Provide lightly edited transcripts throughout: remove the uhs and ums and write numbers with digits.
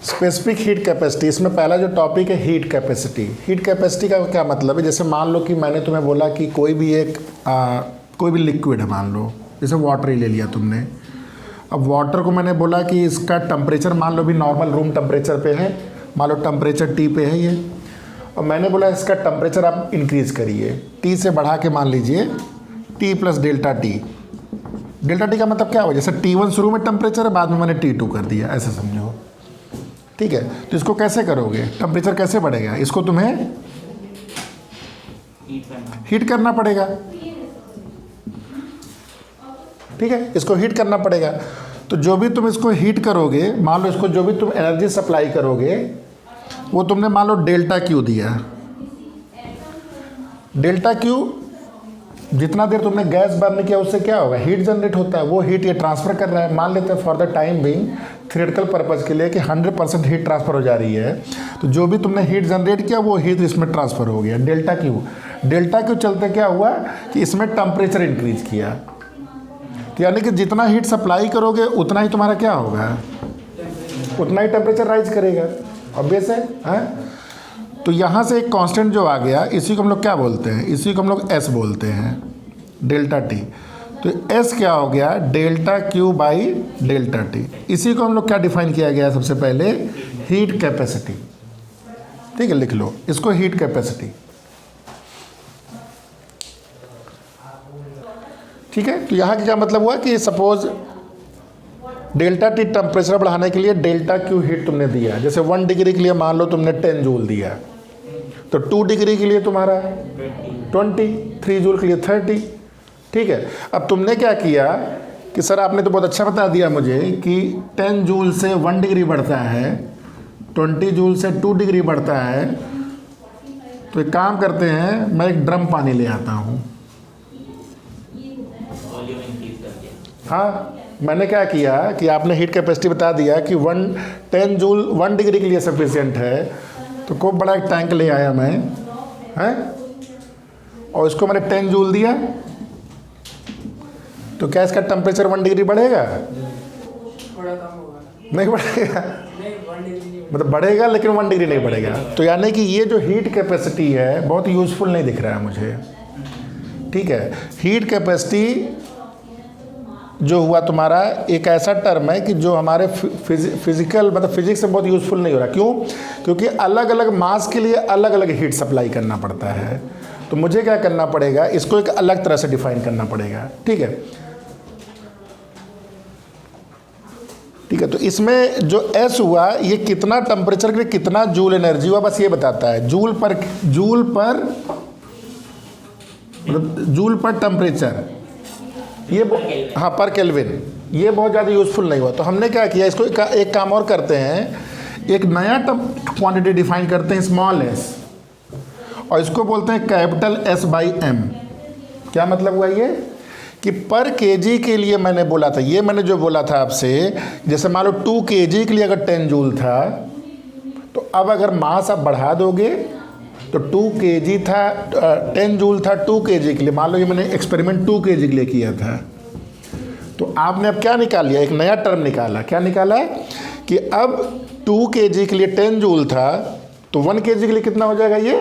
Specific heat capacity, इसमें पहला जो टॉपिक है हीट कैपेसिटी। हीट कैपेसिटी का क्या मतलब है? जैसे मान लो कि मैंने तुम्हें बोला कि कोई भी लिक्विड है, मान लो जैसे वाटर ही ले लिया तुमने। अब वाटर को मैंने बोला कि इसका टेम्परेचर मान लो भी नॉर्मल रूम टेम्परेचर पे है, मान लो टेम्परेचर T पे है ये, और मैंने बोला इसका टेम्परेचर आप इंक्रीज़ करिए, T से बढ़ा के मान लीजिए T + delta T. Delta T का मतलब क्या हुआ? जैसे T1 शुरू में टेम्परेचर है, बाद में मैंने T2 कर दिया, ऐसे समझो। ठीक है, तो इसको कैसे करोगे? टेम्परेचर कैसे बढ़ेगा? इसको तुम्हें हीट करना पड़ेगा। ठीक है, इसको हीट करना पड़ेगा। तो जो भी तुम इसको हीट करोगे, मान लो इसको जो भी तुम एनर्जी सप्लाई करोगे वो तुमने मान लो डेल्टा क्यू दिया। डेल्टा क्यू जितना देर तुमने गैस बर्न किया उससे क्या होगा? हीट जनरेट होता है, वो हीट ये ट्रांसफ़र कर रहा है। मान लेते हैं for the time being theoretical purpose के लिए कि 100% हीट ट्रांसफ़र हो जा रही है, तो जो भी तुमने हीट जनरेट किया वो हीट इसमें ट्रांसफ़र हो गया। डेल्टा क्यू, डेल्टा क्यू चलते क्या हुआ कि इसमें टेम्परेचर इंक्रीज किया। तो यानी कि जितना हीट सप्लाई करोगे उतना ही तुम्हारा क्या होगा? उतना ही टेम्परेचर राइज करेगा, ऑब्वियस है, हाँ? तो यहाँ से एक कांस्टेंट जो आ गया, इसी को हम लोग क्या बोलते हैं? इसी को हम लोग S बोलते हैं, डेल्टा टी। तो S क्या हो गया? Delta Q by delta T. इसी को हम लोग क्या डिफाइन किया गया सबसे पहले? Heat capacity. ठीक है, लिख लो इसको हीट कैपेसिटी। ठीक है, तो यहाँ का क्या मतलब हुआ कि सपोज डेल्टा टी टेम्परेचर बढ़ाने के लिए डेल्टा क्यू हीट तुमने दिया। जैसे 1 डिग्री के लिए मान लो तुमने 10 जूल दिया, तो 2 डिग्री के लिए तुम्हारा 20, 3 जूल के लिए 30। ठीक है, अब तुमने क्या किया कि सर आपने तो बहुत अच्छा बता दिया मुझे कि 10 जूल से 1 डिग्री बढ़ता है, 20 जूल से 2 डिग्री बढ़ता है। तो एक काम करते हैं, मैं एक ड्रम पानी ले आता हूँ। हाँ, मैंने क्या किया कि आपने हीट कैपेसिटी बता दिया कि 10 जूल 1 डिग्री के लिए सफिशिएंट है, तो खूब बड़ा एक टैंक ले आया मैं, हैं, और इसको मैंने 10 जूल दिया। तो क्या इसका टेम्परेचर 1 डिग्री बढ़ेगा? थोड़ा कम होगा, नहीं बढ़ेगा, नहीं 1 डिग्री नहीं, मतलब बढ़ेगा लेकिन 1 डिग्री नहीं बढ़ेगा। तो यानी कि ये जो हीट कैपेसिटी है बहुत यूजफुल नहीं दिख रहा है मुझे। ठीक है, हीट कैपेसिटी जो हुआ तुम्हारा एक ऐसा टर्म है कि जो हमारे फिजिकल मतलब फिजिक्स में बहुत यूजफुल नहीं हो रहा। क्यों? क्योंकि अलग अलग मास के लिए अलग अलग हीट सप्लाई करना पड़ता है। तो मुझे क्या करना पड़ेगा? इसको एक अलग तरह से डिफाइन करना पड़ेगा। ठीक है, ठीक है, तो इसमें जो S हुआ ये कितना टेम्परेचर के लिए कितना जूल एनर्जी हुआ, बस ये बताता है। जूल पर टेम्परेचर, ये हाँ पर केल्विन, ये बहुत ज़्यादा यूज़फुल नहीं हुआ। तो हमने क्या किया, इसको एक काम और करते हैं, एक नया क्वांटिटी डिफाइन करते हैं, स्मॉल s, और इसको बोलते हैं कैपिटल S/m। क्या मतलब हुआ ये कि पर केजी के लिए मैंने बोला था, ये मैंने जो बोला था आपसे, जैसे मान लो 2 kg के लिए अगर 10 जूल था, तो अब अगर मास आप बढ़ा दोगे तो 2 kg था, 10 जूल था 2 kg के लिए। मान लो ये मैंने एक्सपेरिमेंट 2 kg के लिए किया था, तो आपने अब क्या निकाल लिया? एक नया टर्म निकाला। क्या निकाला कि अब 2 kg के लिए 10 जूल था, तो 1 kg के लिए कितना हो जाएगा? ये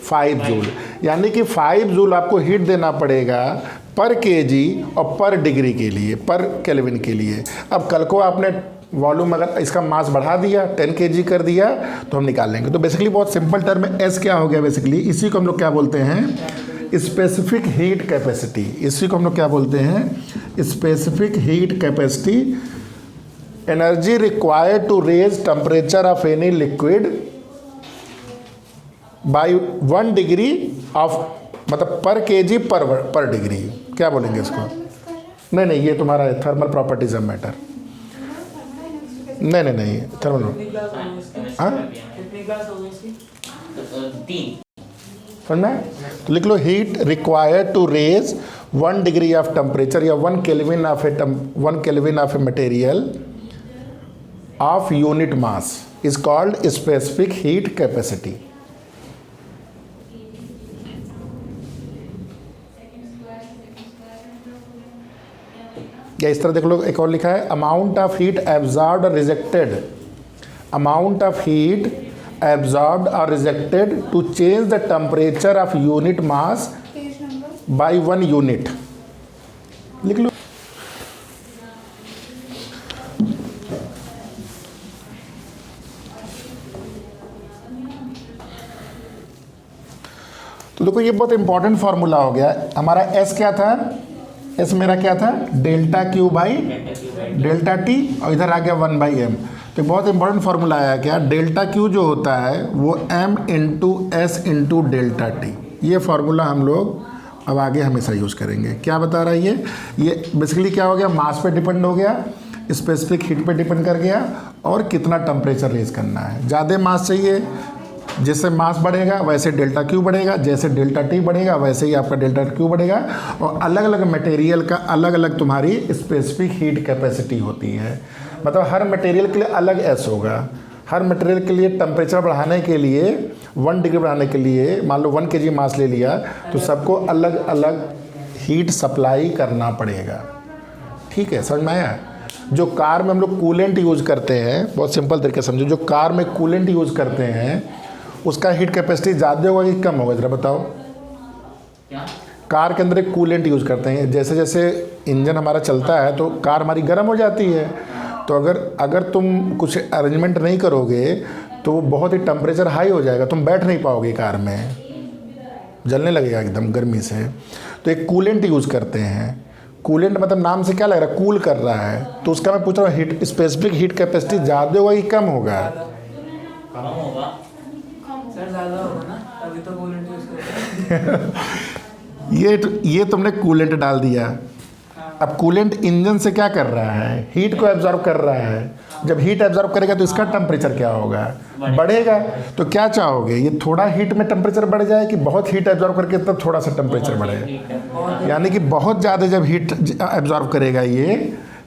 5 जूल। यानी कि 5 जूल आपको हीट देना पड़ेगा पर केजी और पर डिग्री के लिए, पर केल्विन के लिए। अब कल को आपने वॉल्यूम अगर इसका मास बढ़ा दिया, 10 kg कर दिया, तो हम निकाल लेंगे। तो बेसिकली बहुत सिंपल टर्म है। S क्या हो गया बेसिकली? इसी को हम लोग क्या बोलते हैं? Specific heat capacity. इसी को हम लोग क्या बोलते हैं? Specific heat capacity. Energy required to raise temperature of any liquid by 1 degree of, मतलब पर केजी पर डिग्री। क्या बोलेंगे इसको? नहीं, ये तुम्हारा थर्मल प्रॉपर्टीज ऑफ मैटर। नहीं थर्मल, हाँ समझना है? तो लिख लो heat required to raise 1 degree of temperature या 1 kelvin of a material of unit mass is called specific heat capacity. या इस तरह देख लो, एक और लिखा है, अमाउंट ऑफ हीट एब्जॉर्ब्ड और rejected amount of heat absorbed or rejected to change the temperature of unit mass by 1 unit. लिख लो। तो देखो ये बहुत इंपॉर्टेंट फॉर्मूला हो गया। हमारा एस क्या था? एस मेरा क्या था? Delta Q by delta T, और इधर आ गया 1/m। तो बहुत इंपॉर्टेंट फार्मूला आया क्या? डेल्टा क्यू जो होता है वो m into S into delta T. ये फार्मूला हम लोग अब आगे हमेशा यूज़ करेंगे। क्या बता रहा है ये बेसिकली क्या हो गया? मास पे डिपेंड हो गया, स्पेसिफिक हीट पे डिपेंड कर गया, और कितना टेम्परेचर रेज करना है। ज़्यादा मास चाहिए, जैसे मास बढ़ेगा वैसे डेल्टा क्यू बढ़ेगा, जैसे डेल्टा टी बढ़ेगा वैसे ही आपका डेल्टा क्यू बढ़ेगा। और अलग अलग मटेरियल का अलग अलग तुम्हारी स्पेसिफिक हीट कैपेसिटी होती है। मतलब हर मटेरियल के लिए अलग एस होगा। हर मटेरियल के लिए टेम्परेचर बढ़ाने के लिए 1 डिग्री बढ़ाने के लिए मान लो 1 kg मास ले लिया तो सबको अलग अलग हीट सप्लाई करना पड़ेगा। ठीक है, समझ में आया? जो कार में हम लोग कूलेंट यूज़ करते हैं, बहुत सिंपल तरीके से समझो, जो कार में कूलेंट यूज़ करते हैं उसका हीट कैपेसिटी ज़्यादा होगा कि कम होगा? ज़रा बताओ। क्या? कार के अंदर एक कूलेंट यूज़ करते हैं। जैसे जैसे इंजन हमारा चलता है तो कार हमारी गर्म हो जाती है। तो अगर तुम कुछ अरेंजमेंट नहीं करोगे तो वो बहुत ही टेम्परेचर हाई हो जाएगा, तुम बैठ नहीं पाओगे कार में, जलने लगेगा एकदम गर्मी से। तो एक कूलेंट यूज़ करते हैं। कूलेंट मतलब नाम से क्या लग रहा है? कूल कर रहा है। तो उसका मैं पूछ रहा हूँ हीट स्पेसिफिक हीट कैपेसिटी ज़्यादा होगा कि कम होगा? कम होगा सर, ज़्यादा होगा ना, अभी तो कूलेंट यूज़ करते हैं। ये तुमने कूलेंट डाल दिया। अब कूलेंट इंजन से क्या कर रहा है? हीट को एब्जॉर्ब कर रहा है। जब हीट एब्जॉर्ब करेगा तो इसका टेम्परेचर क्या होगा? बढ़ेगा। तो क्या चाहोगे, ये थोड़ा हीट में टेम्परेचर बढ़ जाए कि बहुत हीट एब्जॉर्ब करके तब थोड़ा सा टेम्परेचर बढ़े? यानी कि बहुत ज़्यादा जब हीट एब्जॉर्ब करेगा ये,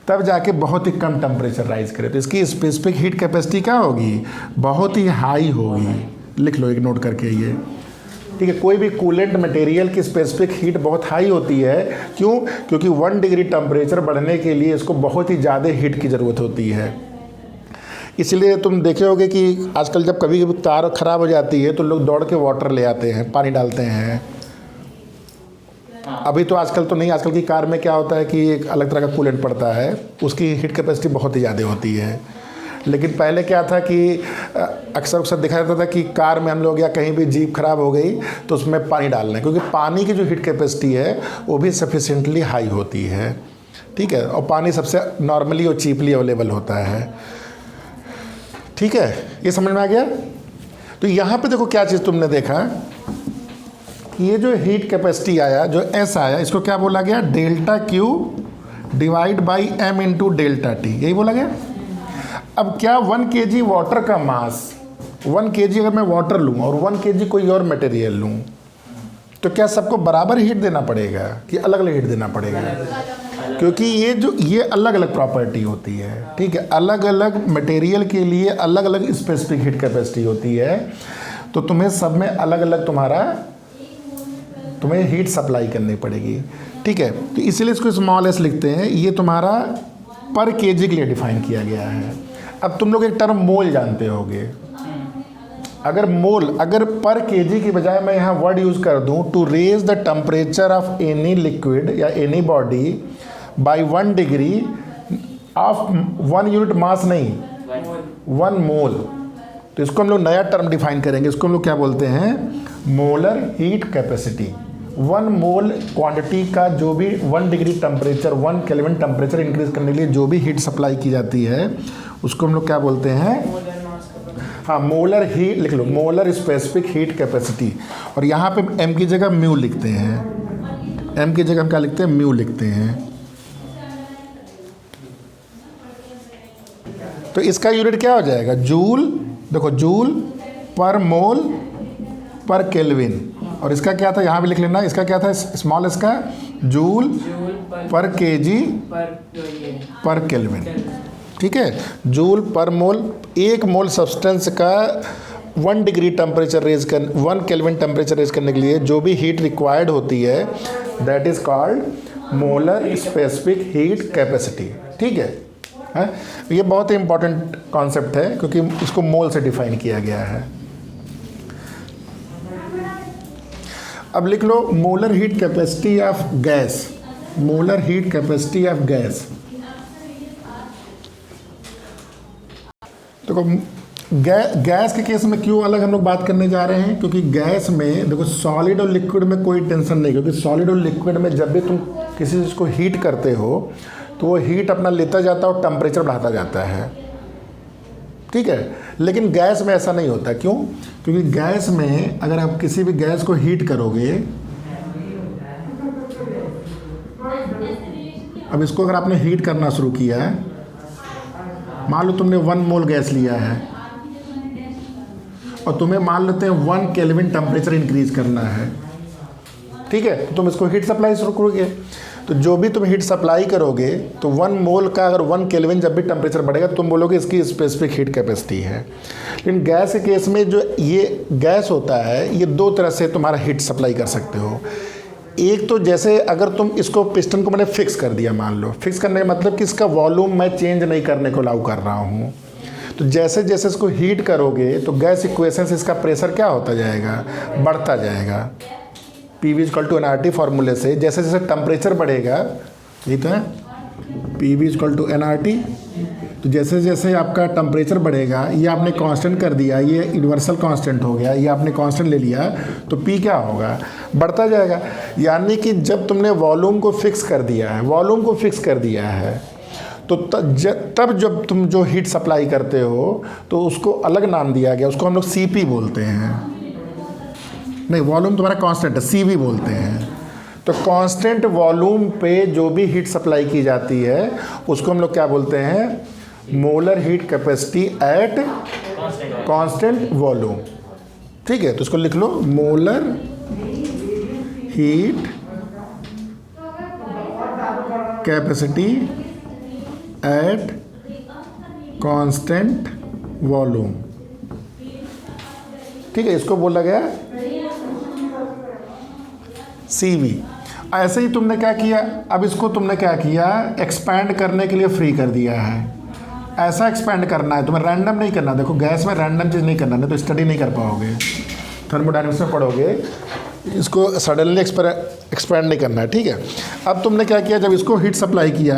तब जाके बहुत ही कम टेम्परेचर राइज करे। तो इसकी स्पेसिफिक हीट कैपेसिटी क्या होगी? बहुत ही हाई होगी। लिख लो एक नोट करके ये। ठीक है, कोई भी कूलेंट मटेरियल की स्पेसिफिक हीट बहुत हाई होती है। क्यों? क्योंकि 1 डिग्री टेम्परेचर बढ़ने के लिए इसको बहुत ही ज़्यादा हीट की ज़रूरत होती है। इसलिए तुम देखे होगे कि आजकल जब कभी कभी तार ख़राब हो जाती है तो लोग दौड़ के वाटर ले आते हैं, पानी डालते हैं। अभी तो आजकल तो नहीं, आजकल की कार में क्या होता है कि एक अलग तरह का कूलेंट पड़ता है, उसकी हीट कैपेसिटी बहुत ही ज़्यादा होती है। लेकिन पहले क्या था कि अक्सर देखा जाता था कि कार में हम लोग या कहीं भी जीप खराब हो गई तो उसमें पानी डाल रहे हैं, क्योंकि पानी की जो हीट कैपेसिटी है वो भी सफिशिएंटली हाई होती है। ठीक है, और पानी सबसे नॉर्मली और चीपली अवेलेबल होता है। ठीक है, ये समझ में आ गया? तो यहाँ पे देखो क्या चीज़ तुमने देखा, ये जो हीट कैपेसिटी आया, जो एस आया, इसको क्या बोला गया? Delta Q divide by M into delta T, यही बोला गया। अब क्या 1 kg वाटर का मास, 1 kg अगर मैं वाटर लूँ और 1 kg कोई और मटेरियल लूँ तो क्या सबको बराबर हीट देना पड़ेगा कि अलग अलग हीट देना पड़ेगा? क्योंकि ये अलग अलग प्रॉपर्टी होती है। ठीक है, अलग अलग मटेरियल के लिए अलग अलग स्पेसिफिक हीट कैपेसिटी होती है। तो तुम्हें सब में अलग अलग तुम्हें हीट सप्लाई करनी पड़ेगी। ठीक है, तो इसलिए इसको स्मॉल एस लिखते हैं। ये तुम्हारा पर केजी के लिए डिफाइन किया गया है। अब तुम लोग एक टर्म मोल जानते होगे। अगर पर केजी की बजाय मैं यहाँ वर्ड यूज़ कर दूँ to raise the temperature of any liquid या any body by 1 degree of 1 unit mass, नहीं 1 मोल, तो इसको हम लोग नया टर्म डिफाइन करेंगे। इसको हम लोग क्या बोलते हैं? Molar heat capacity. 1 मोल क्वांटिटी का जो भी 1 degree temperature, 1 kelvin temperature increase करने के लिए जो भी हीट सप्लाई की जाती है उसको हम लोग क्या बोलते हैं? हाँ, मोलर हीट लिख लो, मोलर स्पेसिफिक हीट कैपेसिटी। और यहाँ पे m की जगह म्यू लिखते हैं। m की जगह हम क्या लिखते हैं? म्यू लिखते हैं। तो इसका यूनिट क्या हो जाएगा? जूल। देखो, जूल पर मोल पर केल्विन। और इसका क्या था? यहाँ भी लिख लेना। इसका क्या था? स्मॉल इसका जूल पर केजी पर केल्विन। ठीक है, जूल पर मोल। 1 मोल सब्सटेंस का 1 डिग्री टेम्परेचर रेज कर 1 केल्विन टेम्परेचर रेज करने के लिए जो भी हीट रिक्वायर्ड होती है that is called molar specific heat capacity. ठीक है, है। ये बहुत ही इंपॉर्टेंट कॉन्सेप्ट है क्योंकि इसको मोल से डिफाइन किया गया है। अब लिख low molar heat capacity of gas, molar heat capacity of gas. देखो गैस के केस में क्यों अलग हम लोग बात करने जा रहे हैं, क्योंकि गैस में देखो सॉलिड और लिक्विड में कोई टेंशन नहीं, क्योंकि सॉलिड और लिक्विड में जब भी तुम किसी चीज़ को हीट करते हो तो वो हीट अपना लेता जाता है और टेम्परेचर बढ़ाता जाता है, ठीक है। लेकिन गैस में ऐसा नहीं होता। क्यों? क्योंकि गैस में अगर आप किसी भी गैस को हीट करोगे, अब इसको अगर आपने हीट करना शुरू किया है, मान लो तुमने 1 मोल गैस लिया है और तुम्हें मान लेते हैं 1 केल्विन टेम्परेचर इंक्रीज करना है, ठीक है। तो तुम इसको हीट सप्लाई शुरू करोगे, तो जो भी तुम हीट सप्लाई करोगे तो 1 मोल का अगर 1 केल्विन जब भी टेम्परेचर बढ़ेगा तो तुम बोलोगे इसकी स्पेसिफिक हीट कैपेसिटी है। लेकिन गैस के केस में जो ये गैस होता है ये 2 तरह से तुम्हारा हीट सप्लाई कर सकते हो। एक तो जैसे अगर तुम इसको पिस्टन को मैंने फिक्स कर दिया, मान लो फिक्स करने का मतलब कि इसका वॉल्यूम मैं चेंज नहीं करने को अलाउ कर रहा हूँ, तो जैसे जैसे इसको हीट करोगे तो गैस इक्वेशन से इसका प्रेशर क्या होता जाएगा, बढ़ता जाएगा। PV = nRT फार्मूले से जैसे जैसे टेम्परेचर बढ़ेगा, ये तो है PV = nRT, तो जैसे जैसे आपका टेम्परेचर बढ़ेगा, ये आपने कांस्टेंट कर दिया, ये यूनिवर्सल कांस्टेंट हो गया, ये आपने कांस्टेंट ले लिया, तो P क्या होगा, बढ़ता जाएगा। यानी कि जब तुमने वॉल्यूम को फिक्स कर दिया है, वॉल्यूम को फिक्स कर दिया है, तो तब जब तुम जो हीट सप्लाई करते हो तो उसको अलग नाम दिया गया, उसको हम लोग CP बोलते हैं। नहीं, वॉल्यूम तुम्हारा कांस्टेंट है, CV बोलते हैं। तो कांस्टेंट वॉल्यूम पे जो भी हीट सप्लाई की जाती है उसको हम लोग क्या बोलते हैं, molar heat capacity at constant volume, ठीक है। तो इसको लिख low molar heat capacity at constant volume, ठीक है। इसको बोला गया CV। ऐसे ही तुमने क्या किया, अब इसको तुमने क्या किया, एक्सपैंड करने के लिए फ्री कर दिया है। ऐसा एक्सपैंड करना है, तुम्हें रैंडम नहीं करना। देखो गैस में रैंडम चीज़ नहीं करना, नहीं तो स्टडी नहीं कर पाओगे, थर्मोडायनेमिक्स में पढ़ोगे, इसको सडनली एक्सपैंड नहीं करना है, ठीक है। अब तुमने क्या किया, जब इसको हीट सप्लाई किया,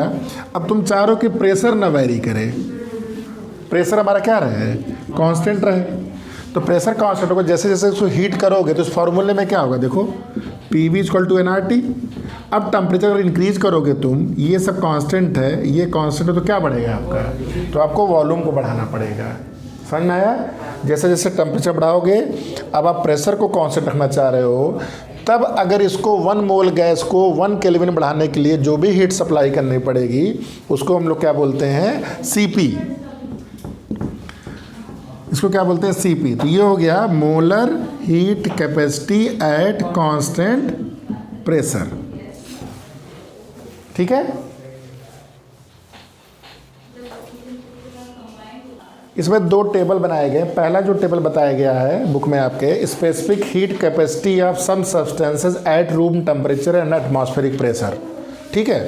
अब तुम चाह रहे हो कि प्रेशर ना वेरी करे, प्रेशर हमारा क्या रहे, कांस्टेंट रहे, तो प्रेशर कांस्टेंट होगा। जैसे जैसे इसको हीट करोगे तो इस फॉर्मूले में क्या होगा, देखो PV = nRT। अब टेम्परेचर अगर इंक्रीज करोगे तुम, ये सब कांस्टेंट है, ये कांस्टेंट है, तो क्या बढ़ेगा आपका, तो आपको वॉल्यूम को बढ़ाना पड़ेगा। समझ में आया? जैसे जैसे टेम्परेचर बढ़ाओगे, अब आप प्रेशर को कांस्टेंट रखना चाह रहे हो, तब अगर इसको 1 मोल गैस को 1 केल्विन बढ़ाने के लिए जो भी हीट सप्लाई करनी पड़ेगी उसको हम लोग क्या बोलते हैं, CP। इसको क्या बोलते हैं, CP। तो ये हो गया molar heat capacity at constant pressure, ठीक है। इसमें 2 टेबल बनाए गए। पहला जो टेबल बताया गया है बुक में आपके, specific heat capacity of some substances at room temperature and atmospheric pressure, ठीक है।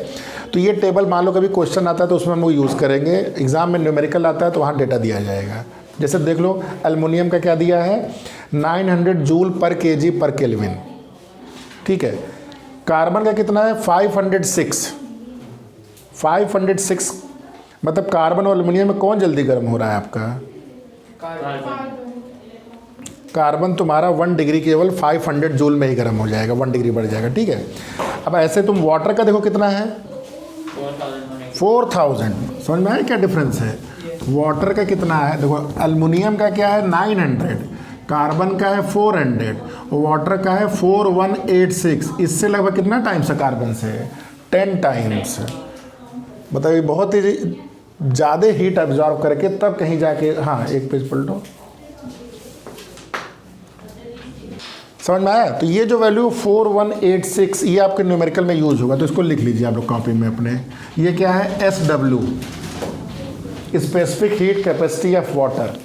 तो ये टेबल मान लो कभी क्वेश्चन आता है तो उसमें हम वो यूज़ करेंगे, एग्जाम में न्यूमेरिकल आता है तो वहाँ डेटा दिया जाएगा। जैसे देख लो एल्युमिनियम का क्या दिया है, 900 जूल पर kg पर केल्विन, ठीक है। कार्बन का कितना है, 506 मतलब कार्बन और एल्युमिनियम में कौन जल्दी गर्म हो रहा है आपका, कार्बन तुम्हारा 1 डिग्री केवल 500 जूल में ही गर्म हो जाएगा, 1 डिग्री बढ़ जाएगा, ठीक है। अब ऐसे तुम वाटर का देखो कितना है, 4000। समझ में आया क्या डिफरेंस है, वाटर का कितना है, देखो एल्युमिनियम का क्या है 900, कार्बन का है 400, वाटर का है 4186। इससे लगभग कितना टाइम्स है कार्बन से, 10 टाइम्स। मतलब ये बहुत ही ज़्यादा हीट एब्जॉर्ब करके तब कहीं जाके, हाँ एक पेज पलटो, समझ में आया। तो ये जो वैल्यू 4186 ये आपके न्यूमेरिकल में यूज होगा, तो इसको लिख लीजिए आप लोग कॉपी में अपने। ये क्या है, SW, specific heat capacity of water.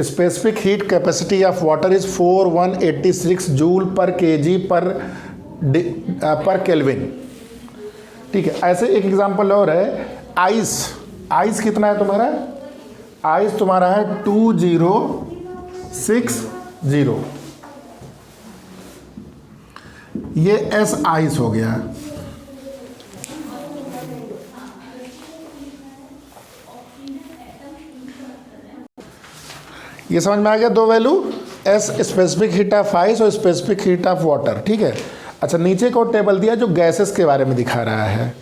Specific heat capacity of water is 4186 joule पर kg पर केल्विन। ठीक है। ऐसे एक एग्जांपल और है, आइस। आइस कितना है तुम्हारा? आइस तुम्हारा है 2060। ये एस आइस हो गया। ये समझ में आ गया दो value, S specific heat of ice और स्पेसिफिक हीट ऑफ वाटर। ठीक है। अच्छा, नीचे को टेबल दिया जो गैसेस के बारे में दिखा रहा है।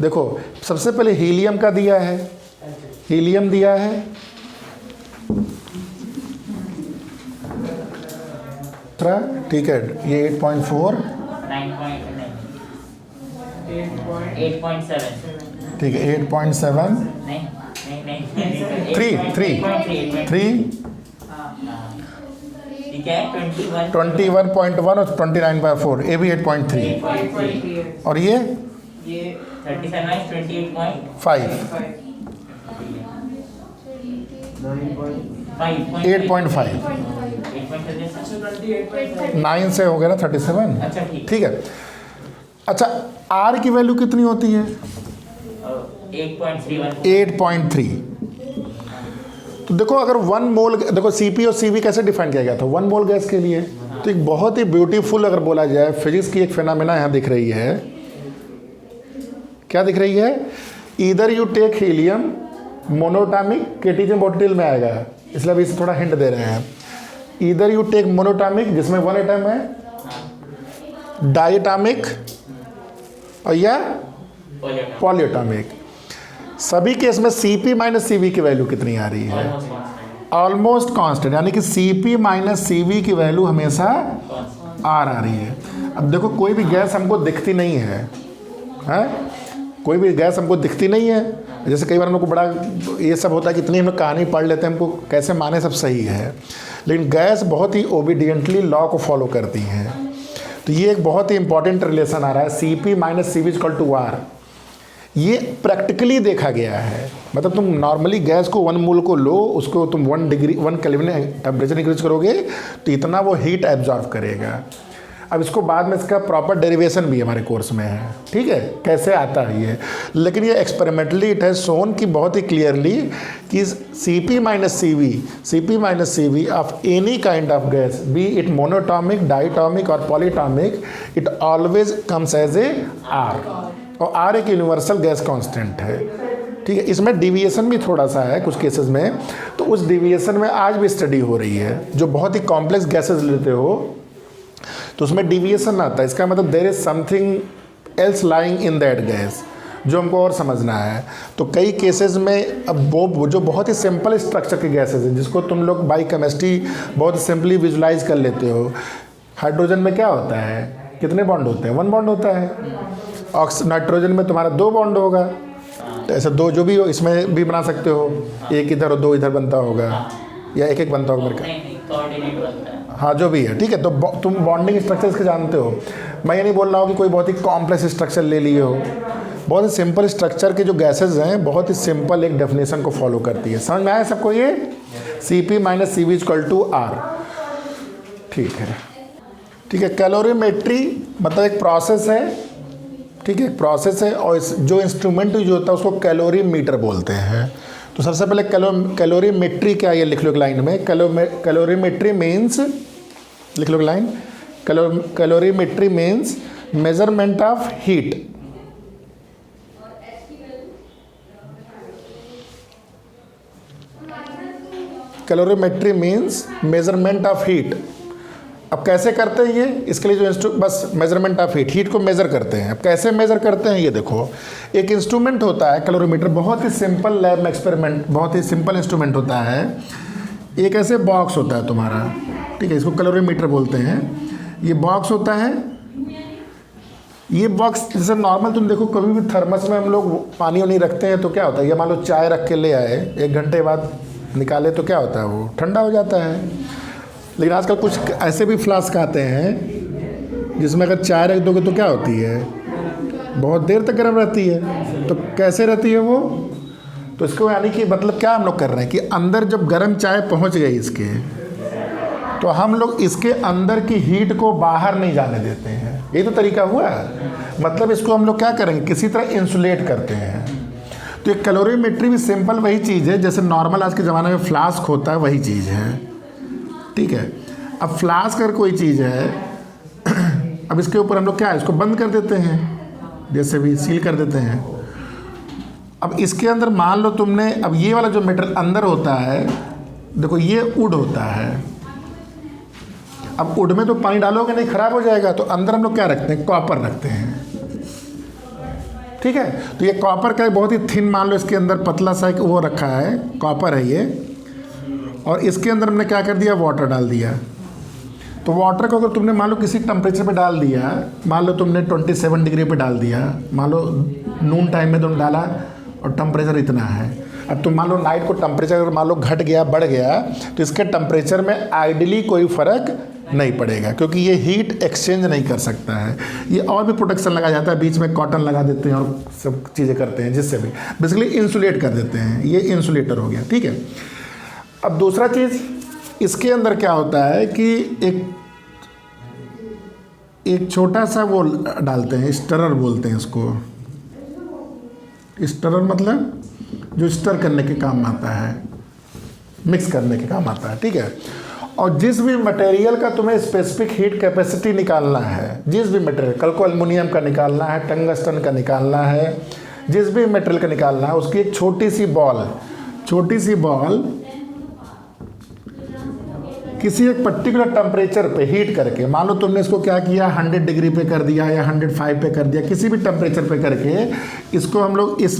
देखो सबसे पहले हीलियम का दिया है, हीलियम दिया है, ठीक है, ये 8.4, 8.7, ठीक है, 8.7, नहीं 3 ठीक है, 21.1 और 29.4, ये भी 8.3, और ये 37 28.5, 8.5, 9 से हो गया ना 37। अच्छा ठीक है। अच्छा, आर की वैल्यू कितनी होती है? 8.3। तो देखो अगर 1 मोल, देखो सीपी और सीवी कैसे डिफाइन किया गया था 1 मोल गैस के लिए। तो एक बहुत ही ब्यूटीफुल अगर बोला जाए फिजिक्स की एक फिनोमेना यहाँ दिख रही है। क्या दिख रही है? Either you take helium monoatomic, केटीजन बॉटल में आएगा, इसलिए अभी इसे थोड़ा हिंट दे रहे हैं। ईदर यू टेक मोनोटामिक जिसमें 1 एटम है, डायटामिक और या पॉलीएटॉमिक। सभी केस में सीपी माइनस सीवी की वैल्यू कितनी आ रही है? ऑलमोस्ट कांस्टेंट, यानी कि सीपी माइनस सीवी की वैल्यू हमेशा आर आ रही है। अब देखो कोई भी गैस हमको दिखती नहीं है, हैं? कोई भी गैस हमको दिखती नहीं है। जैसे कई बार हम लोग को बड़ा ये सब होता है कि इतनी हम लोग कहानी पढ़ लेते हैं, हमको कैसे माने सब सही है, लेकिन गैस बहुत ही ओबीडियंटली लॉ को फॉलो करती हैं। तो ये एक बहुत ही इंपॉर्टेंट रिलेशन आ रहा है, C P minus C V equal to R. ये प्रैक्टिकली देखा गया है। मतलब तुम नॉर्मली गैस को 1 मोल को लो, उसको तुम 1 केल्विन टेम्परेचर इंक्रीज करोगे तो इतना वो हीट एब्जॉर्व करेगा। अब इसको बाद में इसका प्रॉपर डेरिवेशन भी हमारे कोर्स में है, ठीक है, कैसे आता है ये। लेकिन ये एक्सपेरिमेंटली इट हैज शोन कि बहुत ही क्लियरली कि Cp minus C V of any kind of gas, be it monoatomic, diatomic और polyatomic, it always comes as a R, और आर एक यूनिवर्सल गैस कांस्टेंट है। ठीक है। इसमें डिविएशन भी थोड़ा सा है कुछ केसेस में, तो उस डिविएशन में आज भी स्टडी हो रही है। जो बहुत ही कॉम्प्लेक्स गैसेज लेते हो तो उसमें डिविएशन आता है, इसका मतलब there is something else lying in that gas, जो हमको और समझना है। तो कई केसेस में अब वो जो बहुत ही सिंपल स्ट्रक्चर के गैसेज हैं, जिसको तुम लोग बाई केमिस्ट्री बहुत सिंपली विजुलाइज कर लेते हो। हाइड्रोजन में क्या होता है, कितने बॉन्ड होते हैं? 1 बॉन्ड होता है। नाइट्रोजन में तुम्हारा 2 बॉन्ड होगा। तो ऐसे 2 जो भी हो इसमें भी बना सकते हो, 1 इधर और 2 इधर बनता होगा, या 1 बनता होगा मेरे का, हाँ जो भी है। ठीक है। तो तुम बॉन्डिंग स्ट्रक्चर्स के जानते हो। मैं ये नहीं बोल रहा हूँ कि कोई बहुत ही कॉम्प्लेक्स स्ट्रक्चर ले लिए हो। बहुत ही सिंपल स्ट्रक्चर के जो गैसेज हैं बहुत ही सिंपल एक डेफिनेशन को फॉलो करती है। समझ में आया सबको ये? C P minus C V equal to R. ठीक है। ठीक है। कैलोरीमेट्री मतलब एक प्रोसेस है, ठीक है, एक प्रोसेस है, और जो इंस्ट्रूमेंट यूज होता है उसको कैलोरीमीटर बोलते हैं। तो सबसे पहले कैलोरीमेट्री क्या, ये लिख लो एक लाइन में। कैलोरीमेट्री मीन्स, लिख लो एक line, calorimetry means measurement of heat. Calorimetry means measurement of heat. अब कैसे करते हैं ये? इसके लिए जो बस मेजरमेंट ऑफ हीट को मेज़र करते हैं। अब कैसे मेज़र करते हैं ये देखो, एक इंस्ट्रूमेंट होता है कैलोरीमीटर, बहुत ही सिंपल लैब में एक्सपेरिमेंट, बहुत ही सिंपल इंस्ट्रूमेंट होता है। एक ऐसे बॉक्स होता है तुम्हारा, ठीक है, इसको कैलोरीमीटर बोलते हैं। ये बॉक्स होता है, ये बॉक्स जैसे नॉर्मल तुम देखो कभी भी थर्मस में हम लोग पानी वानी रखते हैं तो क्या होता है, ये मान लो चाय रख के ले आए, 1 घंटे बाद निकाले तो क्या होता है, वो ठंडा हो जाता है। लेकिन आजकल कुछ ऐसे भी फ्लास्क आते हैं जिसमें अगर चाय रख दोगे तो क्या होती है, बहुत देर तक गर्म रहती है। तो कैसे रहती है वो? तो इसको यानी कि मतलब क्या हम लोग कर रहे हैं कि अंदर जब गर्म चाय पहुंच गई इसके, तो हम लोग इसके अंदर की हीट को बाहर नहीं जाने देते हैं। यही तो तरीका हुआ। मतलब इसको हम लोग क्या करेंगे, किसी तरह इंसुलेट करते हैं। तो ये कैलोरीमेट्री भी सिंपल वही चीज़ है जैसे नॉर्मल आज के ज़माने में फ्लास्क होता है, वही चीज़ है, ठीक है। अब फ्लास्क अगर कोई चीज़ है, अब इसके ऊपर हम लोग क्या है, इसको बंद कर देते हैं, जैसे भी सील कर देते हैं। अब इसके अंदर मान लो तुमने, अब ये वाला जो मेटेरियल अंदर होता है, देखो ये वुड होता है। अब वुड में तो पानी डालोगे नहीं, खराब हो जाएगा, तो अंदर हम लोग क्या रखते हैं, कॉपर रखते हैं, ठीक है। तो ये कॉपर का बहुत ही थिन, मान लो इसके अंदर पतला सा एक वो रखा है, कॉपर है ये, और इसके अंदर हमने क्या कर दिया, वाटर डाल दिया। तो वाटर को अगर तुमने मान लो किसी टेम्परेचर पे डाल दिया, मान लो तुमने 27 डिग्री पे डाल दिया, मान लो नून टाइम में तुम डाला और टेम्परेचर इतना है। अब तुम मान लो नाइट को टेम्परेचर अगर मान लो घट गया, बढ़ गया, तो इसके टेम्परेचर में आइडियली कोई फ़र्क नहीं पड़ेगा, क्योंकि ये हीट एक्सचेंज नहीं कर सकता है। ये और भी प्रोटेक्शन लगाया जाता है, बीच में कॉटन लगा देते हैं और सब चीज़ें करते हैं, जिससे भी बेसिकली इंसुलेट कर देते हैं। ये इंसुलेटर हो गया, ठीक है। अब दूसरा चीज़ इसके अंदर क्या होता है कि एक छोटा सा वो डालते हैं, स्टरर बोलते हैं इसको। स्टरर मतलब जो स्टर करने के काम आता है, मिक्स करने के काम आता है, ठीक है। और जिस भी मटेरियल का तुम्हें स्पेसिफिक हीट कैपेसिटी निकालना है, जिस भी मटेरियल, कल को एल्युमिनियम का निकालना है, टंगस्टन का निकालना है, जिस भी मटेरियल का निकालना है, उसकी एक छोटी सी बॉल किसी एक पर्टिकुलर टेम्परेचर पे हीट करके, मान लो तुमने इसको क्या किया, 100 डिग्री पे कर दिया या 105 पे कर दिया, किसी भी टेम्परेचर पे करके इसको हम लोग इस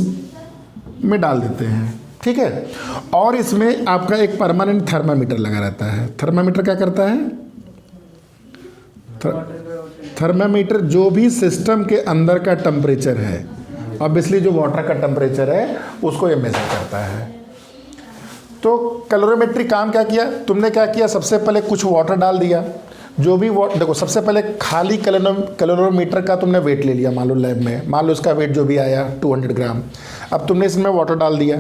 में डाल देते हैं, ठीक है। और इसमें आपका एक परमानेंट थर्मामीटर लगा रहता है। थर्मामीटर क्या करता है, थर्मामीटर जो भी सिस्टम के अंदर का टेम्परेचर है, ऑब्वियसली जो वाटर का टेम्परेचर है उसको ये मेजर करता है। तो कैलोरीमेट्री काम क्या किया, तुमने क्या किया, सबसे पहले कुछ वाटर डाल दिया, जो भी देखो सबसे पहले खाली कैलोरीमीटर का तुमने वेट ले लिया, मान लो लैब में, मान लो इसका वेट जो भी आया 200 ग्राम। अब तुमने इसमें वाटर डाल दिया,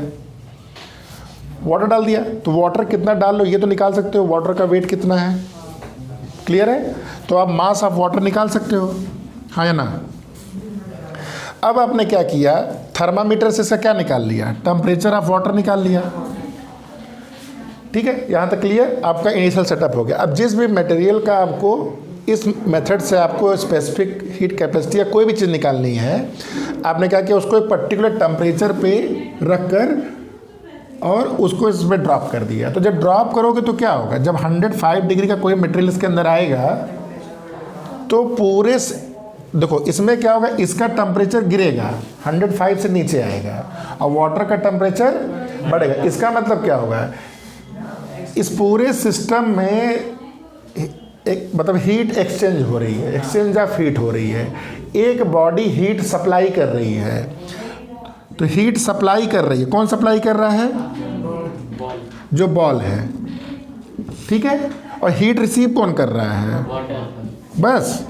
तो वाटर कितना डाल लो ये तो निकाल सकते हो, वाटर का वेट कितना है, क्लियर है। तो आप मास ऑफ वाटर निकाल सकते हो, हाँ या ना। अब आपने क्या किया, थर्मामीटर से इसका क्या निकाल लिया, टेम्परेचर ऑफ वाटर निकाल लिया, ठीक है। यहाँ तक क्लियर, आपका इनिशियल सेटअप हो गया। अब जिस भी मटेरियल का आपको इस मेथड से आपको स्पेसिफिक हीट कैपेसिटी या कोई भी चीज़ निकालनी है, आपने क्या किया, उसको एक पर्टिकुलर टेम्परेचर पे रख कर और उसको इसमें ड्रॉप कर दिया। तो जब ड्रॉप करोगे तो क्या होगा, जब 105 डिग्री का कोई मटेरियल इसके अंदर आएगा तो पूरे देखो इसमें क्या होगा, इसका टेम्परेचर गिरेगा, 105 से नीचे आएगा और वाटर का टेम्परेचर बढ़ेगा। इसका मतलब क्या होगा, इस पूरे सिस्टम में एक मतलब हीट एक्सचेंज हो रही है, एक्सचेंज ऑफ हीट हो रही है। एक बॉडी हीट सप्लाई कर रही है, तो हीट सप्लाई कर रही है, कौन सप्लाई कर रहा है, जो बॉल है, ठीक है। और हीट रिसीव कौन कर रहा है, बस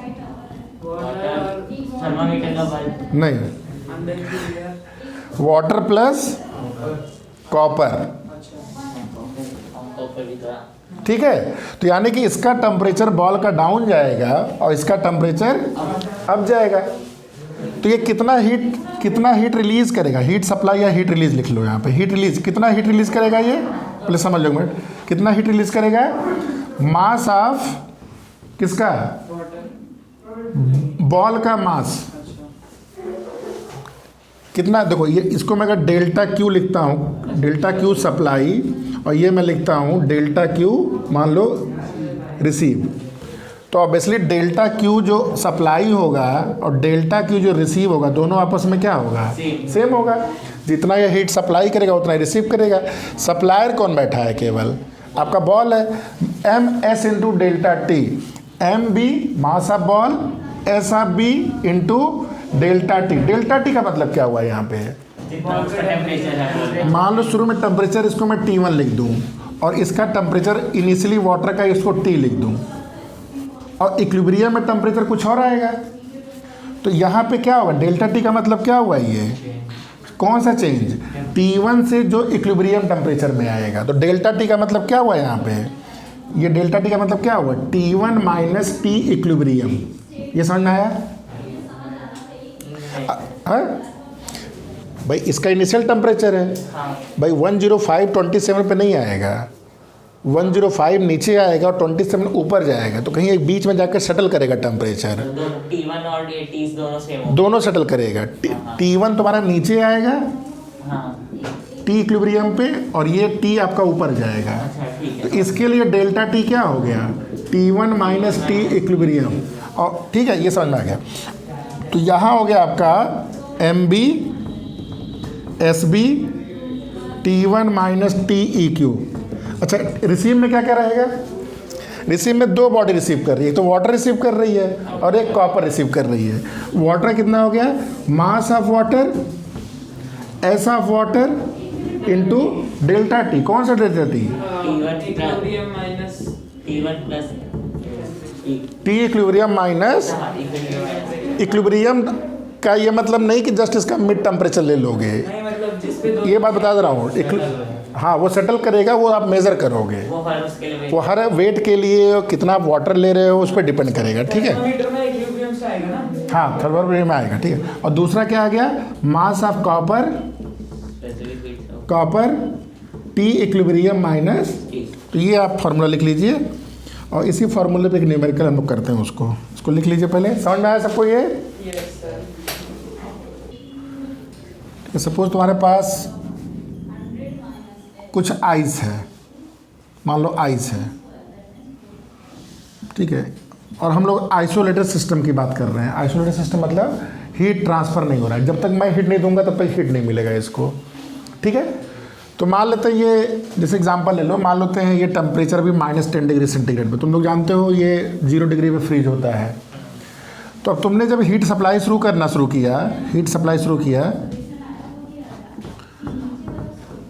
नहीं, वाटर प्लस कॉपर, ठीक है। तो यानी कि इसका टेम्परेचर बॉल का डाउन जाएगा और इसका टेम्परेचर अप जाएगा। तो ये कितना हीट रिलीज करेगा, हीट सप्लाई या हीट रिलीज लिख लो यहाँ पे, हीट रिलीज कितना हीट रिलीज करेगा, ये पहले समझ लो मिनट, कितना हीट रिलीज करेगा, मास ऑफ किसका, बॉल का मास कितना। देखो ये इसको मैं अगर डेल्टा क्यू लिखता हूँ, डेल्टा क्यू सप्लाई, और ये मैं लिखता हूँ डेल्टा क्यू मान लो रिसीव, तो ऑब्वियसली डेल्टा क्यू जो सप्लाई होगा और डेल्टा क्यू जो रिसीव होगा, दोनों आपस में क्या होगा, सेम होगा। जितना ये हीट सप्लाई करेगा उतना ही रिसीव करेगा। सप्लायर कौन बैठा है, केवल आपका बॉल है, M S into delta T, M B mass of ball, S of B into delta T. Delta T का मतलब क्या हुआ यहाँ पे, मान लो शुरू में टेम्परेचर इसको मैं T1 लिख दूँ और इसका टेम्परेचर इनिशियली वाटर का इसको T लिख दूँ और इक्विलिब्रियम में टेम्परेचर कुछ और आएगा। तो यहाँ पे क्या होगा, डेल्टा टी का मतलब क्या हुआ, ये कौन सा चेंज, T1 से जो इक्विलिब्रियम टेम्परेचर में आएगा। तो डेल्टा टी का मतलब क्या हुआ यहाँ पे, ये डेल्टा टी का मतलब क्या हुआ, T1 माइनस टी इक्विलिब्रियम, ये समझ में आया? हाँ भाई, इसका इनिशियल टेम्परेचर है हाँ भाई, 105.27 पे नहीं आएगा, 105 नीचे आएगा और 27 ऊपर जाएगा, तो कहीं एक बीच में जाकर सेटल करेगा टेम्परेचर, तो T1 और T दोनों सेम हो। दोनों सेटल करेगा। T1 तुम्हारा नीचे आएगा हाँ टी इक्विलिब्रियम पे, और ये टी आपका ऊपर जाएगा। अच्छा ठीक तो है। इसके लिए डेल्टा टी क्या हो गया? T1 minus T equilibrium. और ठीक है, ये समझ में आ गया। तो यहाँ हो गया आपका MB SB T1 minus TEQ। अच्छा, रिसीव में क्या क्या रहेगा? रिसीव में दो बॉडी रिसीव कर रही है, तो वाटर रिसीव कर रही है और एक कॉपर रिसीव कर रही है। वाटर कितना हो गया? Mass of water S of water into delta T. कौन सा delta T? Equilibrium minus T1 plus T equilibrium minus equilibrium का ये मतलब नहीं कि जस्ट इसका मिड टेम्परेचर ले लोगे, नहीं, मतलब जिस पे दो ये बात बता दे रहा हूँ। हाँ, वो सेटल करेगा, वो आप मेज़र करोगे, वो हर उसके लिए वो हर वेट के लिए कितना आप वाटर ले रहे हो उस पर डिपेंड करेगा। ठीक है, मीटर में इक्विलिब्रियम से आएगा ना। हाँ, थर्मोमीटर में आएगा। ठीक है, और दूसरा क्या आ गया? Mass of copper T equilibrium minus. तो ये आप फार्मूला लिख लीजिए, और इसी फार्मूले पे एक न्यूमेरिकल हम लोग करते हैं, उसको लिख लीजिए पहले। समझ में आया सबको ये? Yes sir. सपोज तुम्हारे पास कुछ आइस है, मान लो आइस है, ठीक है, और हम लोग आइसोलेटेड सिस्टम की बात कर रहे हैं। आइसोलेटेड सिस्टम मतलब हीट ट्रांसफ़र नहीं हो रहा है, जब तक मैं हीट नहीं दूंगा तब तक हीट नहीं मिलेगा इसको। ठीक है, तो मान लेते हैं ये, जैसे एग्जांपल ले लो, मान लेते हैं ये टेम्परेचर भी -10 डिग्री सेंटीग्रेड पे, तुम लोग जानते हो ये 0 डिग्री पे फ्रीज होता है। तो अब तुमने जब हीट सप्लाई शुरू शुरू किया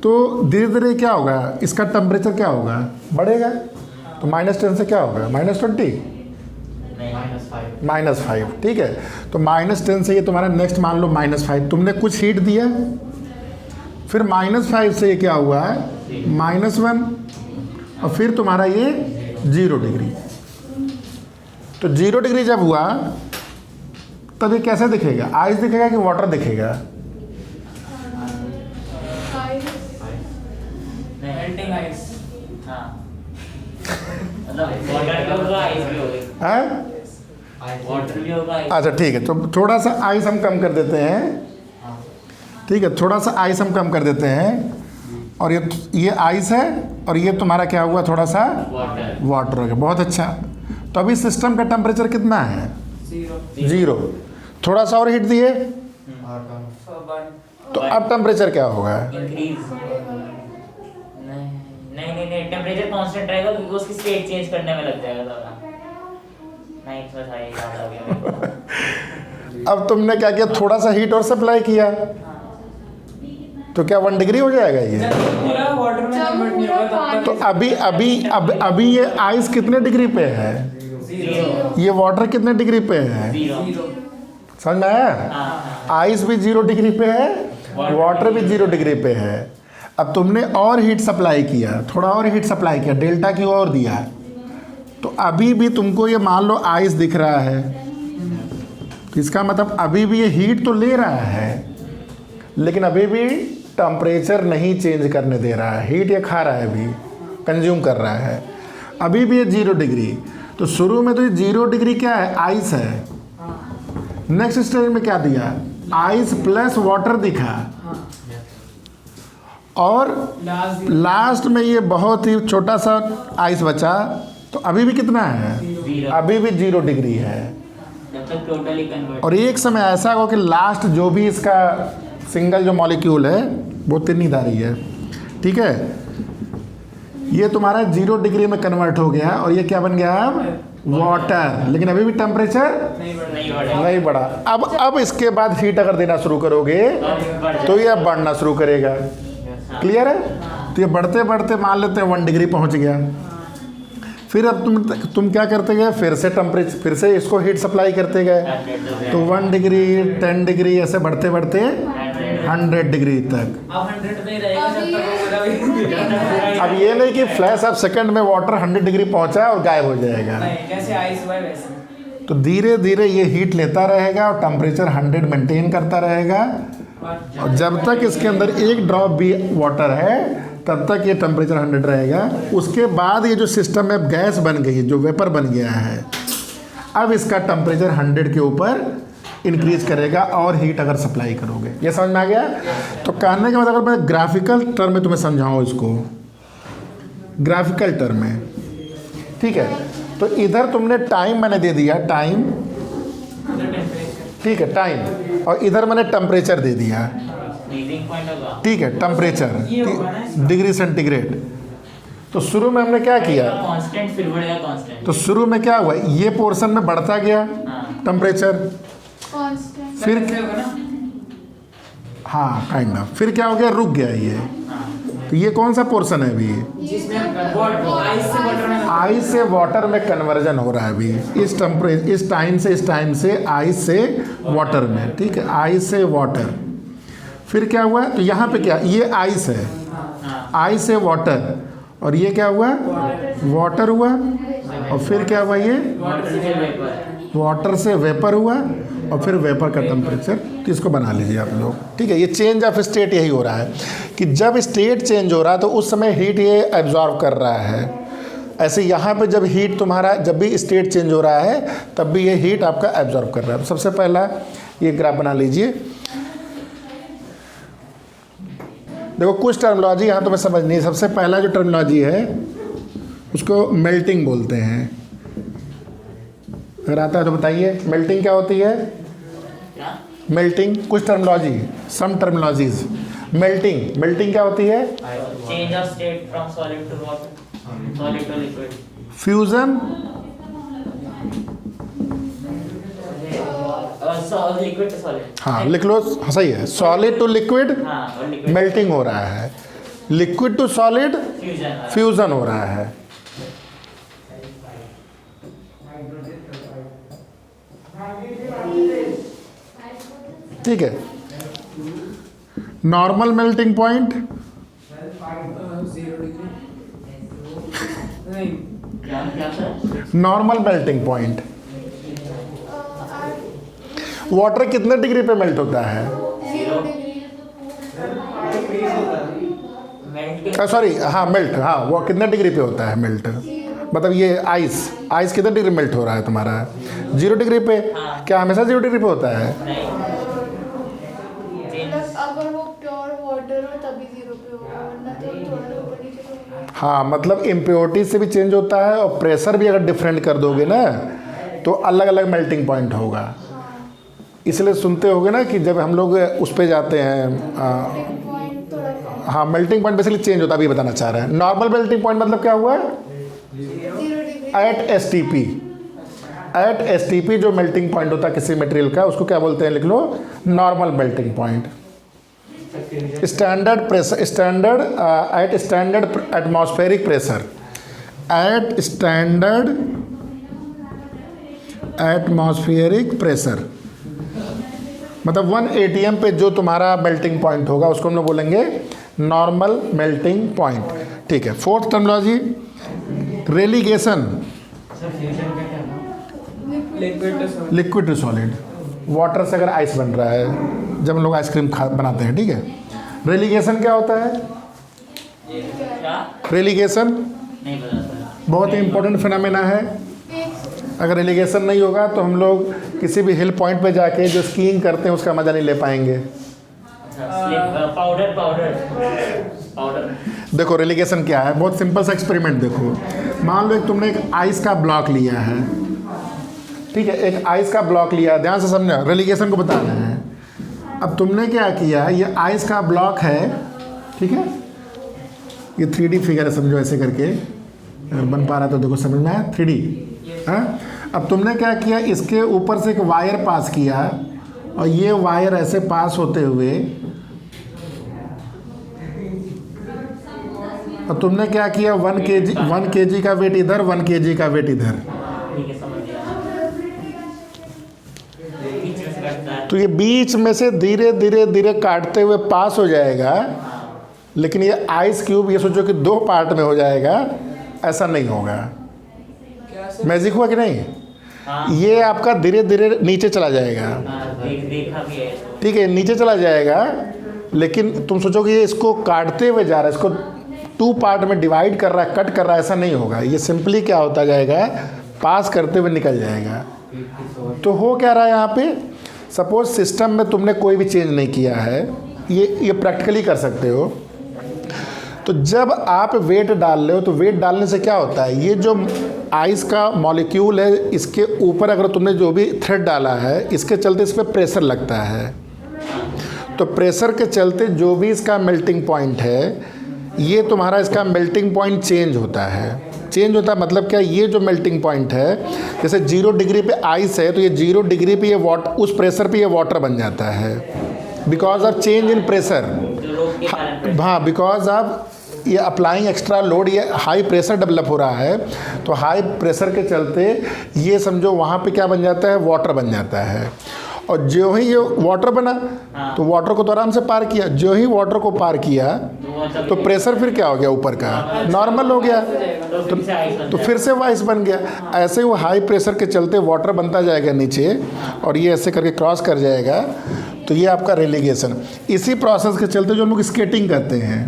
तो धीरे धीरे क्या होगा, इसका टेम्परेचर क्या होगा? बढ़ेगा। तो -10 से क्या होगा? -20 -5। ठीक है, तो -10 से ये तुम्हारा नेक्स्ट मान लो -5, तुमने कुछ हीट दिया, फिर -5 से ये क्या हुआ है? -1, और फिर तुम्हारा ये 0 डिग्री। तो 0 डिग्री जब हुआ तब ये कैसे दिखेगा? आइस दिखेगा कि वाटर दिखेगा? Melting ice. हाँ मतलब वाटर भी होगा, आइस भी होगा। हैं? वाटर भी होगा, आइस। अच्छा ठीक है, तो थोड़ा सा आइस हम कम कर देते हैं। ठीक है, थोड़ा सा आइस हम कम कर देते हैं, और ये आइस है, और ये तुम्हारा क्या हुआ? थोड़ा सा वाटर हो गया। बहुत अच्छा। तो अभी सिस्टम का टेम्परेचर कितना है? 0। थोड़ा सा और हीट दिए तो अब टेम्परेचर क्या होगा? इंक्रीज। नहीं, टेम्परेचर कांस्टेंट रहेगा क्योंकि उसकी स्टेट चेंज करने में लग जाएगा थोड़ा। नहीं, बस आई याद आ गया मेरे को। अब तुमने क्या किया? थोड़ा सा हीट और सप्लाई किया, तो क्या 1 डिग्री हो जाएगा ये? पूरा वाटर में कन्वर्ट नहीं होगा तब तक। तो अभी ये आइस कितने डिग्री पे है? 0। ये वाटर कितने डिग्री पे है? 0। समझ में आया? हाँ। आइस भी 0 डिग्री पे है, वाटर भी 0 डिग्री पे है। अब तुमने और हीट सप्लाई किया, थोड़ा और हीट सप्लाई किया, डेल्टा की और दिया, तो अभी भी तुमको ये मान लो आइस दिख रहा है, तो इसका मतलब अभी भी ये हीट तो ले रहा है, लेकिन अभी भी टेम्परेचर नहीं चेंज करने दे रहा है। हीट ये खा रहा है, अभी कंज्यूम कर रहा है, अभी भी ये 0 डिग्री। तो शुरू में तो ये 0 डिग्री क्या है? आइस है। नेक्स्ट स्टेज में क्या दिया? आइस प्लस वाटर दिखा, और लास्ट में ये बहुत ही छोटा सा आइस बचा, तो अभी भी कितना है? 0। अभी भी 0 डिग्री है। जब तक टोटली कन्वर्ट। और एक समय ऐसा हो कि लास्ट जो भी इसका सिंगल जो मॉलिक्यूल है वो तिन्नीधारी है। ठीक है, ये तुम्हारा 0 डिग्री में कन्वर्ट हो गया, और ये क्या बन गया? अब वाटर। लेकिन अभी भी टेम्परेचर नहीं बढ़ा। अब इसके बाद हीट अगर देना शुरू करोगे तो ये अब बढ़ना शुरू करेगा। क्लियर है? तो ये बढ़ते बढ़ते मान लेते हैं 1 डिग्री पहुंच गया। फिर अब तुम क्या करते गए? फिर से इसको हीट सप्लाई करते गए, तो 1 डिग्री 10 डिग्री ऐसे बढ़ते बढ़ते 100 डिग्री तक। अब 100 में रहेगा जब तक वो पूरा। अब ये नहीं कि फ्लैश ऑफ सेकंड में वाटर 100 डिग्री पहुंचा और गायब हो जाएगा। नहीं, जैसे आइस हुआ है वैसे। तो धीरे धीरे ये हीट लेता रहेगा और टेम्परेचर 100 मेंटेन करता रहेगा, और जब तक इसके अंदर एक ड्रॉप भी वाटर है तब तक ये टेम्परेचर 100 रहेगा। उसके बाद ये जो सिस्टम में गैस बन गई है, जो वेपर बन गया है, अब इसका टेम्परेचर 100 के ऊपर इंक्रीज करेगा और हीट अगर सप्लाई करोगे। ये समझ में आ गया? तो कहने का मतलब, अगर मैं ग्राफिकल टर्म में तुम्हें समझाऊँ इसको, ग्राफिकल टर्म में, ठीक है, तो इधर तुमने टाइम मैंने दे दिया, टाइम, ठीक है, टाइम, और इधर मैंने टेम्परेचर दे दिया, ठीक है, टेम्परेचर डिग्री सेंटीग्रेड। तो शुरू में हमने क्या किया, कांस्टेंट, फिर बढ़ेगा कांस्टेंट। तो शुरू में क्या हुआ, ये पोर्शन में बढ़ता गया टेम्परेचर, फिर हाँ काइंड ऑफ, फिर क्या हो गया, रुक गया ये। तो ये कौन सा पोर्शन है अभी, आइस से वाटर में कन्वर्जन हो रहा है अभी, इस टाइम से आइस से वाटर में, ठीक है, आइस से वाटर। फिर क्या हुआ, तो यहाँ पे क्या, ये आइस है, आइस से वाटर, और ये क्या हुआ, वाटर हुआ, और फिर क्या हुआ, ये वाटर से वेपर हुआ, और फिर वेपर का टेम्परेचर। तो इसको बना लीजिए आप लोग, ठीक है। ये चेंज ऑफ स्टेट यही हो रहा है कि जब स्टेट चेंज हो रहा है तो उस समय हीट ये एब्जॉर्व कर रहा है। ऐसे यहाँ पे जब हीट तुम्हारा, जब भी स्टेट चेंज हो रहा है तब भी ये हीट आपका एब्जॉर्व कर रहा है। सबसे पहला ये ग्राफ बना लीजिए। देखो कुछ टर्मिनोलॉजी यहाँ तुम्हें समझनी है। सबसे पहला जो टर्मिनोलॉजी है उसको मेल्टिंग बोलते हैं। अगर आता है तो बताइए मेल्टिंग क्या होती है। मेल्टिंग, कुछ टर्मिनोलॉजी, सम टर्मिनोलॉजीज। मेल्टिंग क्या होती है, change of state from solid to water, solid to liquid. Fusion, liquid to solid, हाँ लिख लो, सही है, सॉलिड टू लिक्विड मेल्टिंग हो रहा है, लिक्विड टू सॉलिड फ्यूजन हो रहा है। ठीक है। Normal melting point, normal melting point, water कितने डिग्री पे मेल्ट होता है, सॉरी हाँ मेल्ट, हाँ वो कितने डिग्री पे होता है मेल्ट, मतलब ये आइस कितने डिग्री मेल्ट हो रहा है तुम्हारा, 0 डिग्री पे। क्या हमेशा 0 डिग्री पे होता है? अगर वो प्योर वाटर हो तभी 0 पे होगा, वरना तो थोड़ा ऊपर नीचे होगा। हाँ मतलब इम्प्योरिटी से भी चेंज होता है, और प्रेशर भी अगर डिफरेंट कर दोगे ना तो अलग अलग मेल्टिंग पॉइंट होगा। इसलिए सुनते होगे ना कि जब हम लोग उस पर जाते हैं, हाँ मेल्टिंग पॉइंट बेसिकली चेंज होता है, अभी बताना चाह रहे हैं। नॉर्मल मेल्टिंग पॉइंट मतलब क्या हुआ, एट एस टी पी जो मेल्टिंग पॉइंट होता है किसी मटेरियल का, उसको क्या बोलते हैं, लिख लो, normal melting point. Standard pressure, at standard atmospheric pressure, at standard atmospheric pressure, मतलब 1 atm पे जो तुम्हारा मेल्टिंग पॉइंट होगा उसको हम लोग बोलेंगे नॉर्मल मेल्टिंग पॉइंट। ठीक है। Fourth terminology regelation, liquid to solid. Water से अगर आइस बन रहा है, जब हम लोग आइसक्रीम बनाते हैं, ठीक है, रेलिगेशन क्या होता है, रेलिगेशन बहुत ही इंपॉर्टेंट फिनोमेना है। अगर रेलिगेशन नहीं होगा तो हम लोग किसी भी हिल पॉइंट पे जाके जो स्कीइंग करते हैं उसका मज़ा नहीं ले पाएंगे। पाउडर। देखो रेलिगेशन क्या है, बहुत सिंपल सा एक्सपेरिमेंट देखो। मान लो तुमने एक आइस का ब्लॉक लिया है, ठीक है, एक आइस का ब्लॉक लिया, ध्यान से समझना, रेलिगेशन को बताना है। अब तुमने क्या किया, ये आइस का ब्लॉक है, ठीक है, ये 3D फिगर है, समझो ऐसे करके, अगर बन पा रहा तो देखो समझ में आया, 3D। हाँ, अब तुमने क्या किया, इसके ऊपर से एक वायर पास किया, और ये वायर ऐसे पास होते हुए, और तुमने क्या किया, 1 kg का वेट इधर, 1 kg का वेट इधर, तो ये बीच में से धीरे धीरे धीरे काटते हुए पास हो जाएगा। लेकिन ये आइस क्यूब, ये सोचो कि 2 पार्ट में हो जाएगा, ऐसा नहीं होगा। मैजिक हुआ कि नहीं? हाँ। ये आपका धीरे धीरे नीचे चला जाएगा, देखा भी है तो। ठीक है, नीचे चला जाएगा। लेकिन तुम सोचोगे ये इसको काटते हुए जा रहा है, इसको 2 पार्ट में डिवाइड कर रहा है, कट कर रहा है, ऐसा नहीं होगा। ये सिंपली क्या होता जाएगा, पास करते हुए निकल जाएगा। तो हो क्या रहा है यहाँ पे, सपोज सिस्टम में तुमने कोई भी चेंज नहीं किया है, ये प्रैक्टिकली कर सकते हो। तो जब आप वेट डाल रहे हो तो वेट डालने से क्या होता है, ये जो आइस का मॉलिक्यूल है इसके ऊपर अगर तुमने जो भी थ्रेड डाला है, इसके चलते इस पर प्रेशर लगता है। तो प्रेशर के चलते जो भी इसका मेल्टिंग पॉइंट है, ये तुम्हारा इसका मेल्टिंग पॉइंट चेंज होता है। चेंज होता है मतलब क्या, ये जो मेल्टिंग पॉइंट है, जैसे 0 डिग्री पे आइस है तो ये 0 डिग्री पे ये वाटर, उस प्रेशर पे ये वाटर बन जाता है, because of change in pressure. हाँ, बिकॉज ऑफ ये अप्लाइंग एक्स्ट्रा लोड, ये हाई प्रेशर डेवलप हो रहा है। तो हाई प्रेशर के चलते ये समझो वहाँ पे क्या बन जाता है, वाटर बन जाता है। और जो ही ये वाटर बना, तो वाटर को तो आराम से पार किया, जो ही वाटर को पार किया तो प्रेशर फिर क्या हो गया, ऊपर का नॉर्मल हो गया, तो फिर से वाइस बन गया। ऐसे ही वो हाई प्रेशर के चलते वाटर बनता जाएगा नीचे, और ये ऐसे करके क्रॉस कर जाएगा। तो ये आपका रेलीगेशन। इसी प्रोसेस के चलते जो हम लोग स्केटिंग करते हैं,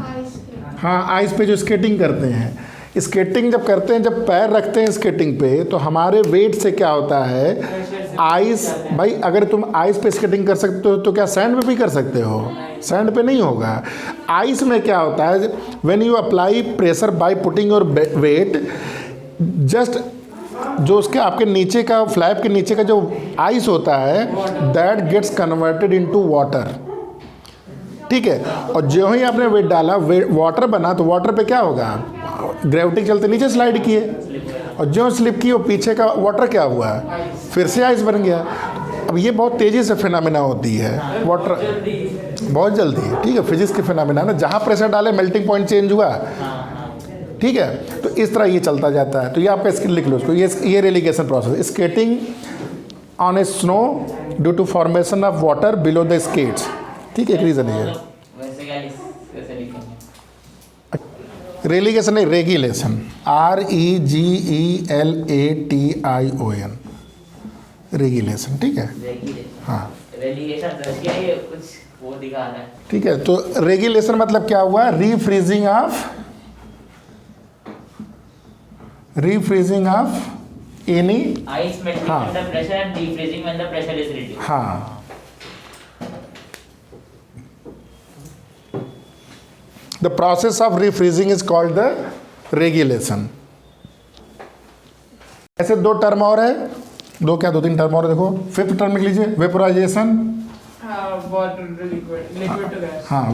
हाँ, आइस पे जो स्केटिंग करते हैं, स्केटिंग जब करते हैं, जब पैर रखते हैं स्केटिंग पे, तो हमारे वेट से क्या होता है, आइस, भाई अगर तुम आइस पे स्केटिंग कर सकते हो तो क्या सैंड पे भी कर सकते हो, सैंड पे नहीं होगा। आइस में क्या होता है, when you apply pressure by putting your weight, just जो उसके आपके नीचे का फ्लैप के नीचे का जो आइस होता है, that gets converted into water, ठीक है। और जो ही आपने वेट डाला, वाटर बना, तो वाटर पे क्या होगा, ग्रेविटी के चलते नीचे स्लाइड किए, और जो स्लिप की वो पीछे का वाटर क्या हुआ, फिर से आइस बन गया। अब ये बहुत तेज़ी से फिनोमेना होती है, वाटर बहुत जल्दी, ठीक है, फिजिक्स के फिनोमेना ना, जहाँ प्रेशर डाले मेल्टिंग पॉइंट चेंज हुआ, ठीक है। तो इस तरह ये चलता जाता है। तो ये आपका स्किल लिख लो उसको, ये regelation process, skating on a snow due to formation of water below the skates, ठीक है, एक रीज़न है। रेलीगेशन नहीं, रेगुलेशन, REGELATION, रेगुलेशन, ठीक है, हाँ, कुछ वो दिखा रहा है, ठीक है। तो रेगुलेशन मतलब क्या हुआ, refreezing of any ice melting under pressure and defreezing when the pressure is reduced. हाँ, the process of refreezing is called the regulation. ऐसे 2 टर्म और है, 2-3 टर्म और देखो। 5th टर्म लिख लीजिए, vaporization, water liquid to gas. हाँ,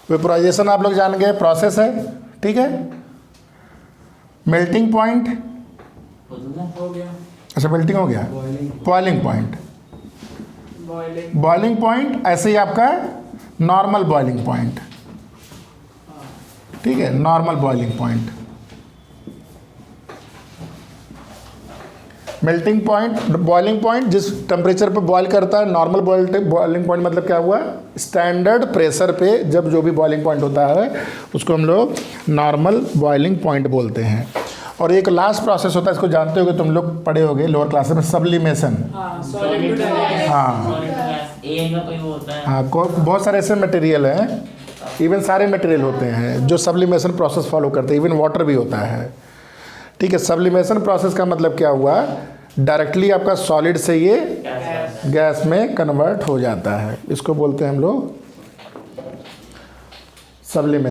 vaporization आप लोग जान गए, प्रोसेस है, ठीक है। मेल्टिंग पॉइंट, हो गया, अच्छा मेल्टिंग हो गया, बॉइलिंग पॉइंट, बॉइलिंग पॉइंट, ऐसे ही आपका नॉर्मल बॉइलिंग पॉइंट, ठीक है, normal boiling point, melting point, boiling point जिस टेम्परेचर पे बॉयल करता है। नॉर्मल बॉइलिंग पॉइंट मतलब क्या हुआ, स्टैंडर्ड प्रेशर पे जब जो भी बॉइलिंग पॉइंट होता है उसको हम लोग नॉर्मल बॉइलिंग पॉइंट बोलते हैं। और एक लास्ट प्रोसेस होता है, इसको जानते होगे तुम लोग, पढ़े होगे लोअर क्लास में, सब्लिमेशन। हाँ, बहुत सारे ऐसे मटेरियल हैं, इवन सारे मटेरियल होते हैं जो सब्लिमेशन प्रोसेस फॉलो करते हैं, इवन वाटर भी होता है, ठीक है। सब्लिमेशन प्रोसेस का मतलब क्या हुआ, डायरेक्टली आपका सॉलिड से ये गैस में कन्वर्ट हो जाता है, इसको बोलते हैं हम लोग सब्लिमेशन।